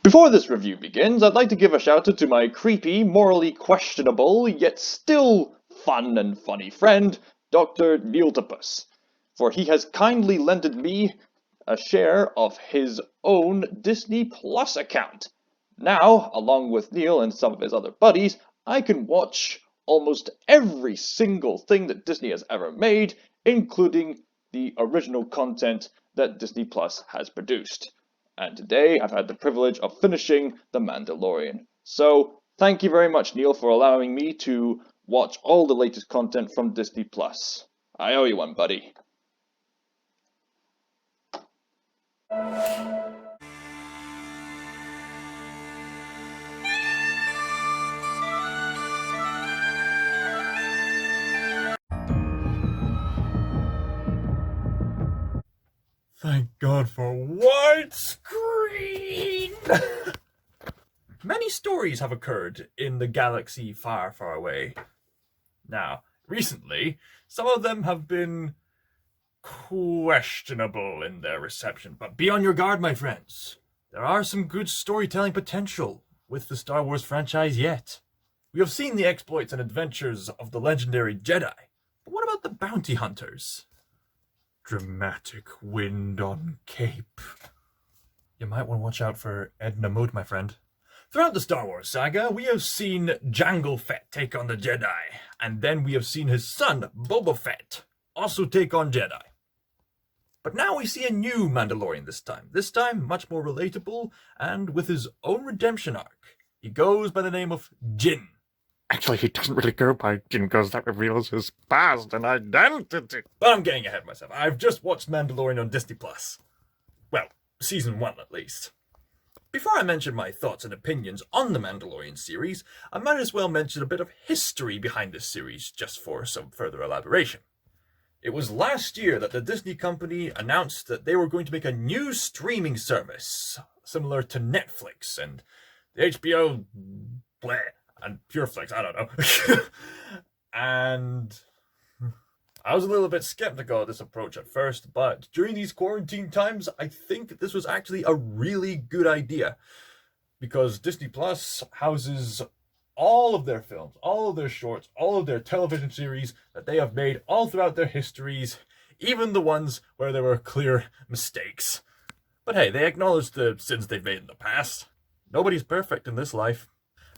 Before this review begins, I'd like to give a shout out to my creepy, morally questionable, yet still fun and funny friend, Dr. Neiltopus, for he has kindly lended me a share of his own Disney Plus account. Now, along with Neil and some of his other buddies, I can watch almost every single thing that Disney has ever made, including the original content that Disney Plus has produced. And today, I've had the privilege of finishing The Mandalorian. So, thank you very much, Neil, for allowing me to watch all the latest content from Disney Plus. I owe you one, buddy. Thank God for widescreen! Many stories have occurred in the galaxy far, far away. Now, recently, some of them have been questionable in their reception, but be on your guard, my friends. There are some good storytelling potential with the Star Wars franchise yet. We have seen the exploits and adventures of the legendary Jedi, but what about the bounty hunters? Dramatic wind on Cape. You might want to watch out for Edna Mode, my friend. Throughout the Star Wars saga, we have seen Jango Fett take on the Jedi, and then we have seen his son, Boba Fett, also take on Jedi. But now we see a new Mandalorian this time much more relatable, and with his own redemption arc. He goes by the name of Jin. Actually, he doesn't really go by Jin because that reveals his past and identity. But I'm getting ahead of myself. I've just watched Mandalorian on Disney Plus. Well, season 1 at least. Before I mention my thoughts and opinions on the Mandalorian series, I might as well mention a bit of history behind this series, just for some further elaboration. It was last year that the Disney company announced that they were going to make a new streaming service, similar to Netflix and the HBO bleh, and Pureflix, I don't know. And I was a little bit skeptical of this approach at first, but during these quarantine times, I think this was actually a really good idea. Because Disney Plus houses all of their films, all of their shorts, all of their television series that they have made all throughout their histories, even the ones where there were clear mistakes. But hey, they acknowledge the sins they've made in the past. Nobody's perfect in this life.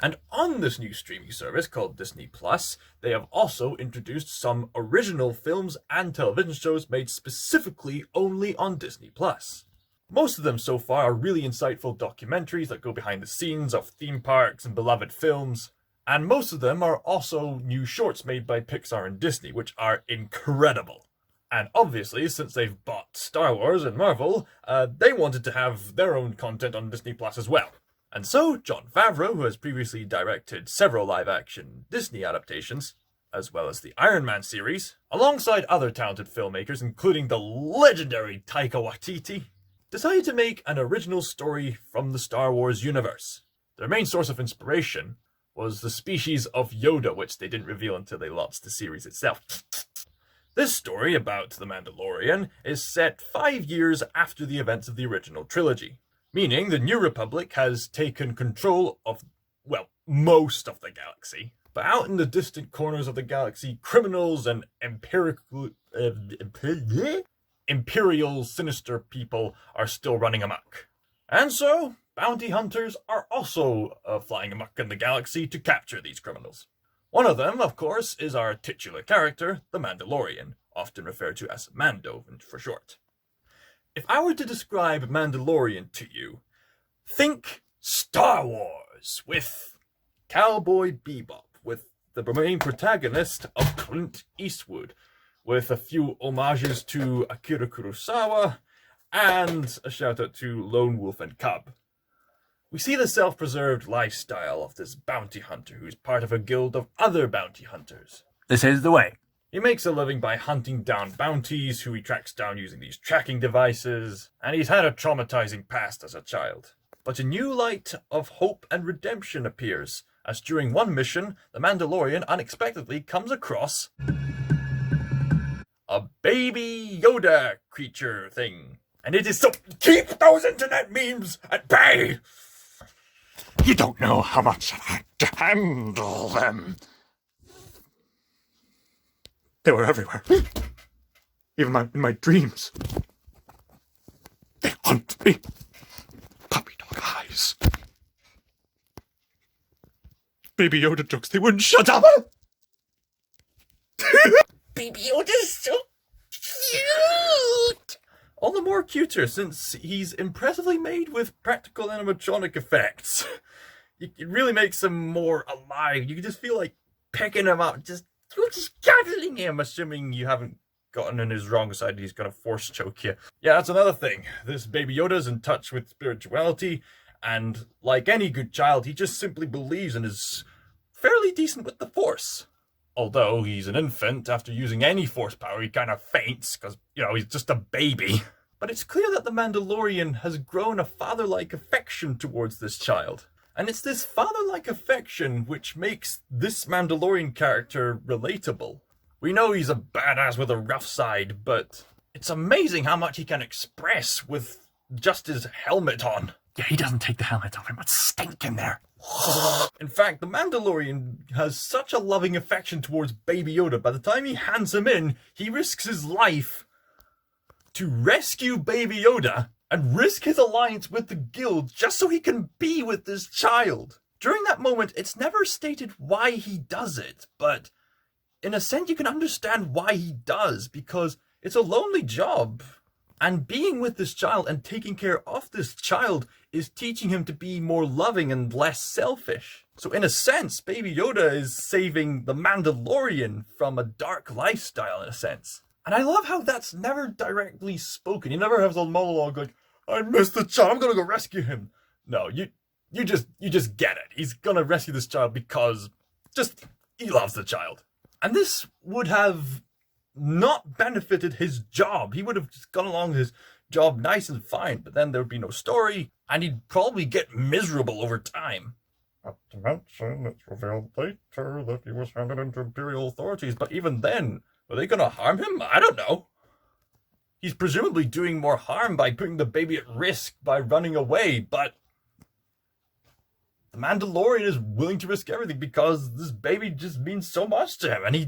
And on this new streaming service called Disney Plus, they have also introduced some original films and television shows made specifically only on Disney Plus. Most of them so far are really insightful documentaries that go behind the scenes of theme parks and beloved films. And most of them are also new shorts made by Pixar and Disney, which are incredible. And obviously, since they've bought Star Wars and Marvel, they wanted to have their own content on Disney Plus as well. And so, Jon Favreau, who has previously directed several live-action Disney adaptations, as well as the Iron Man series, alongside other talented filmmakers, including the legendary Taika Waititi, decided to make an original story from the Star Wars universe. Their main source of inspiration was the species of Yoda, which they didn't reveal until they launched the series itself. This story about the Mandalorian is set 5 years after the events of the original trilogy, meaning the New Republic has taken control of, well, most of the galaxy. But out in the distant corners of the galaxy, criminals and imperial sinister people are still running amok. And so, bounty hunters are also flying amok in the galaxy to capture these criminals. One of them, of course, is our titular character, the Mandalorian, often referred to as Mando for short. If I were to describe Mandalorian to you, think Star Wars with Cowboy Bebop, with the main protagonist of Clint Eastwood, with a few homages to Akira Kurosawa, and a shout out to Lone Wolf and Cub. We see the self-preserved lifestyle of this bounty hunter who's part of a guild of other bounty hunters. This is the way. He makes a living by hunting down bounties who he tracks down using these tracking devices, and he's had a traumatizing past as a child. But a new light of hope and redemption appears, as during one mission, the Mandalorian unexpectedly comes across a baby Yoda creature thing. And it is so... Keep those internet memes at bay! You don't know how much I've had to handle them. They were everywhere. Even in my dreams. They haunt me. Puppy dog eyes. Baby Yoda jokes, they wouldn't shut up. Baby Yoda's so cute! All the more cuter since he's impressively made with practical animatronic effects. It really makes him more alive. You can just feel like picking him up, just cuddling him, assuming you haven't gotten in his wrong side, he's gonna force choke you. Yeah, that's another thing. This Baby Yoda's in touch with spirituality, and like any good child, he just simply believes and is fairly decent with the Force. Although he's an infant, after using any Force power, he kind of faints, because, you know, he's just a baby. But it's clear that the Mandalorian has grown a father-like affection towards this child. And it's this father-like affection which makes this Mandalorian character relatable. We know he's a badass with a rough side, but it's amazing how much he can express with just his helmet on. Yeah, he doesn't take the helmet off. It must stink in there. In fact, the Mandalorian has such a loving affection towards Baby Yoda, by the time he hands him in, he risks his life to rescue Baby Yoda and risk his alliance with the guild just so he can be with this child. During that moment, it's never stated why he does it, but in a sense you can understand why he does, because it's a lonely job. And being with this child and taking care of this child is teaching him to be more loving and less selfish. So in a sense, Baby Yoda is saving the Mandalorian from a dark lifestyle, in a sense. And I love how that's never directly spoken. He never has a monologue like, I miss the child, I'm gonna go rescue him. No, you just get it. He's gonna rescue this child because he loves the child. And this would have not benefited his job. He would have just gone along with his job nice and fine, but then there would be no story, and he'd probably get miserable over time. Not to mention, it's revealed later that he was handed into Imperial authorities, but even then, were they gonna harm him? I don't know. He's presumably doing more harm by putting the baby at risk by running away, but the Mandalorian is willing to risk everything because this baby just means so much to him, and he's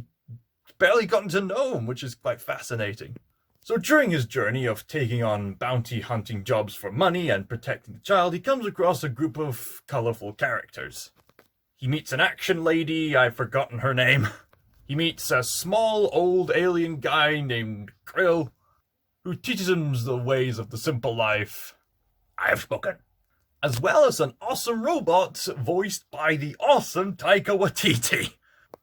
barely gotten to know him, which is quite fascinating. So during his journey of taking on bounty hunting jobs for money and protecting the child, he comes across a group of colourful characters. He meets an action lady, I've forgotten her name. He meets a small old alien guy named Krill, who teaches him the ways of the simple life. I have spoken. As well as an awesome robot voiced by the awesome Taika Waititi.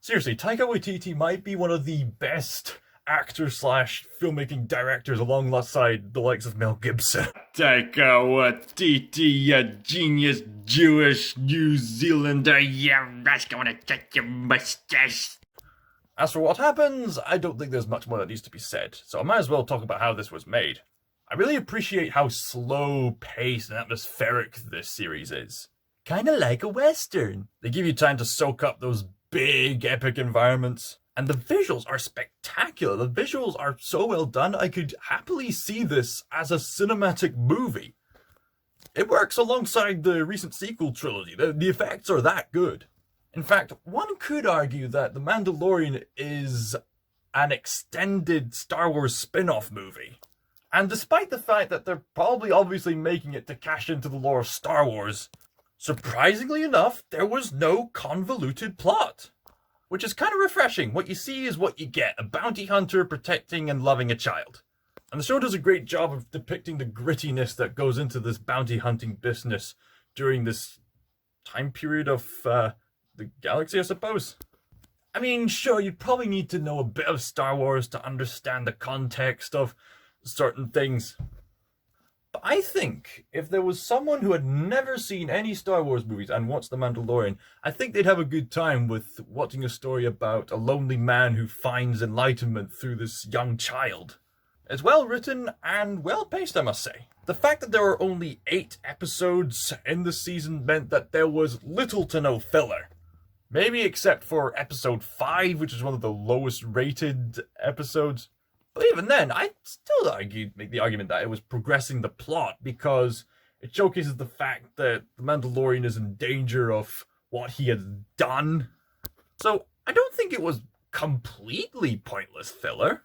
Seriously, Taika Waititi might be one of the best actor/filmmaking directors alongside the likes of Mel Gibson. Taika Waititi, you genius Jewish New Zealander, you rascal, wanna touch your mustache. As for what happens, I don't think there's much more that needs to be said, so I might as well talk about how this was made. I really appreciate how slow-paced and atmospheric this series is. Kinda like a western. They give you time to soak up those big, epic environments. And the visuals are spectacular. The visuals are so well done, I could happily see this as a cinematic movie. It works alongside the recent sequel trilogy. The effects are that good. In fact, one could argue that The Mandalorian is an extended Star Wars spin-off movie. And despite the fact that they're probably obviously making it to cash into the lore of Star Wars, surprisingly enough, there was no convoluted plot. Which is kind of refreshing. What you see is what you get. A bounty hunter protecting and loving a child. And the show does a great job of depicting the grittiness that goes into this bounty hunting business during this time period of the galaxy, I suppose. I mean, sure, you'd probably need to know a bit of Star Wars to understand the context of certain things. But I think if there was someone who had never seen any Star Wars movies and watched The Mandalorian, I think they'd have a good time with watching a story about a lonely man who finds enlightenment through this young child. It's well written and well paced, I must say. The fact that there were only 8 episodes in the season meant that there was little to no filler. Maybe except for episode 5, which is one of the lowest rated episodes. But even then, I'd still make the argument that it was progressing the plot, because It showcases the fact that the Mandalorian is in danger of what he has done. So I don't think it was completely pointless filler.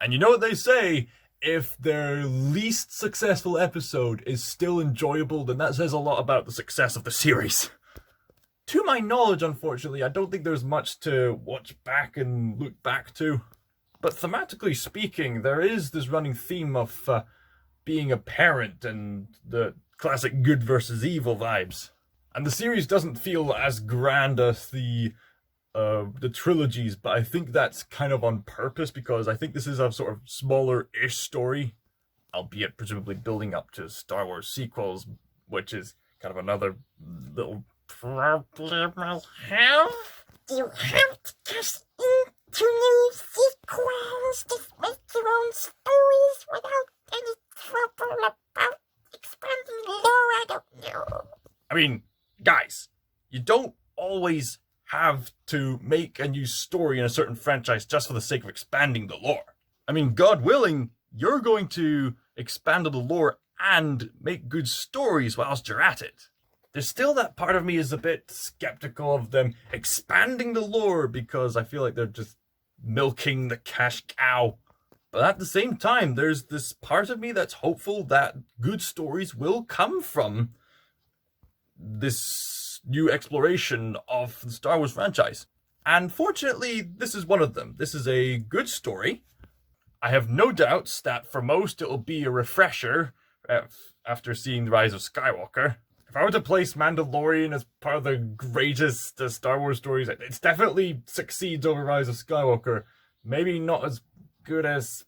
And you know what they say, if their least successful episode is still enjoyable, then that says a lot about the success of the series. To my knowledge, unfortunately, I don't think there's much to watch back and look back to. But thematically speaking, there is this running theme of being a parent and the classic good versus evil vibes. And the series doesn't feel as grand as the trilogies, but I think that's kind of on purpose because I think this is a sort of smaller-ish story, albeit presumably building up to Star Wars sequels, which is kind of another little problem I have. You have to just into new sequels, just make your own stories without any trouble about expanding lore. I don't know. I mean, guys, you don't always have to make a new story in a certain franchise just for the sake of expanding the lore. I mean, God willing, you're going to expand the lore and make good stories whilst you're at it. There's still that part of me is a bit skeptical of them expanding the lore because I feel like they're just milking the cash cow. But at the same time, there's this part of me that's hopeful that good stories will come from this new exploration of the Star Wars franchise. And fortunately, this is one of them. This is a good story. I have no doubts that for most it'll be a refresher after seeing The Rise of Skywalker. If I were to place Mandalorian as part of the greatest Star Wars stories, it definitely succeeds over Rise of Skywalker. Maybe not as good as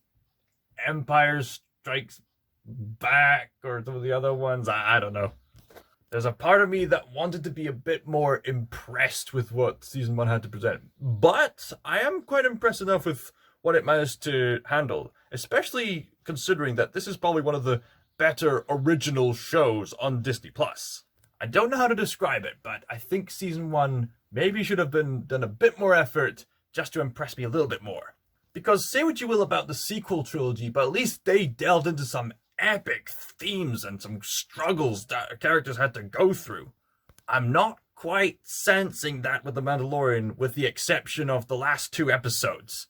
Empire Strikes Back or some of the other ones. I don't know. There's a part of me that wanted to be a bit more impressed with what Season 1 had to present. But I am quite impressed enough with what it managed to handle, especially considering that this is probably one of the better original shows on Disney+. I don't know how to describe it, but I think Season 1 maybe should have done a bit more effort just to impress me a little bit more. Because say what you will about the sequel trilogy, but at least they delved into some epic themes and some struggles that characters had to go through. I'm not quite sensing that with The Mandalorian, with the exception of the last 2 episodes.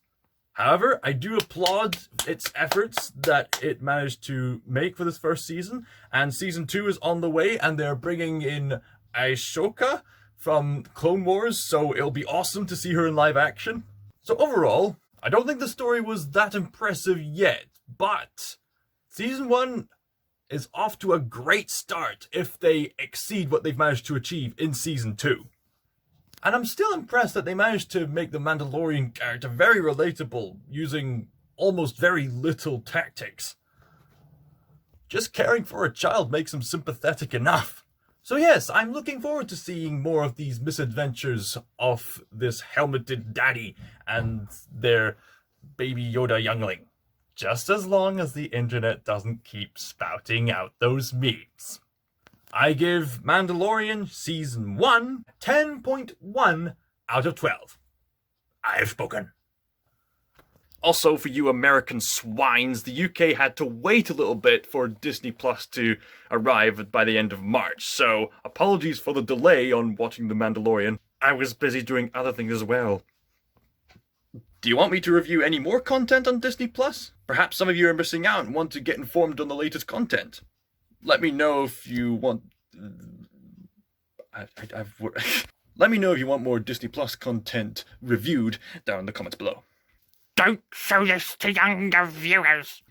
However, I do applaud its efforts that it managed to make for this first season, and Season 2 is on the way, and they're bringing in Ahsoka from Clone Wars, so it'll be awesome to see her in live action. So overall, I don't think the story was that impressive yet, but Season 1 is off to a great start if they exceed what they've managed to achieve in Season 2. And I'm still impressed that they managed to make the Mandalorian character very relatable, using almost very little tactics. Just caring for a child makes him sympathetic enough. So yes, I'm looking forward to seeing more of these misadventures of this helmeted daddy and their baby Yoda youngling. Just as long as the internet doesn't keep spouting out those memes. I give Mandalorian Season 1 10.1 out of 12. I've spoken. Also, for you American swines, the UK had to wait a little bit for Disney Plus to arrive by the end of March, so apologies for the delay on watching The Mandalorian. I was busy doing other things as well. Do you want me to review any more content on Disney Plus? Perhaps some of you are missing out and want to get informed on the latest content. Let me know if you want... Let me know if you want more Disney Plus content reviewed down in the comments below. Don't show this to younger viewers.